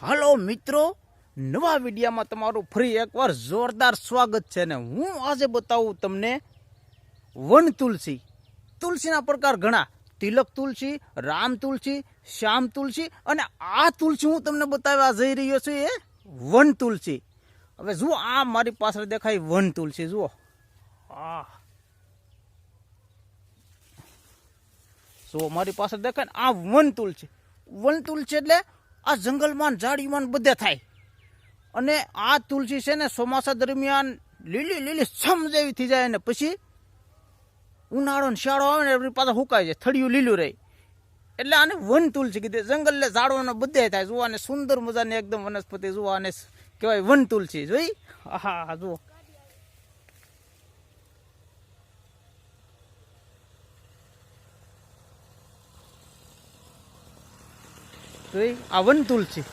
હાલો મિત્રો, નવા વિડીયામાં તમારું ફરી એકવાર જોરદાર સ્વાગત છે ને હું આજે બતાવું તમને વન તુલસી. તુલસીના પ્રકાર ઘણા, તિલક તુલસી, રામ તુલસી, શ્યામ તુલસી અને આ તુલસી હું તમને બતાવવા જઈ રહ્યો છું એ વન તુલસી. હવે જુઓ આ મારી પાછળ દેખાય વન તુલસી, જુઓ જુઓ મારી પાછળ દેખાય ને આ વન તુલસી. વન તુલસી એટલે આ જંગલમાં ઝાડીમાં બધે થાય. અને આ તુલસી છે ને ચોમાસા દરમિયાન લીલી લીલી છમ જેવી થઈ જાય ને પછી ઉનાળો ને શિયાળો આવે ને એની પાછા હુકાય જાય, થળિયું લીલું રહે, એટલે આને વન તુલસી કીધી. જંગલ ને ઝાડવાનો બધે થાય. જુઓ આને સુંદર મજાની એકદમ વનસ્પતિ, જુઓ આને કહેવાય વન તુલસી. જોઈ હા જુઓ જોઈ આ વન તુલસી.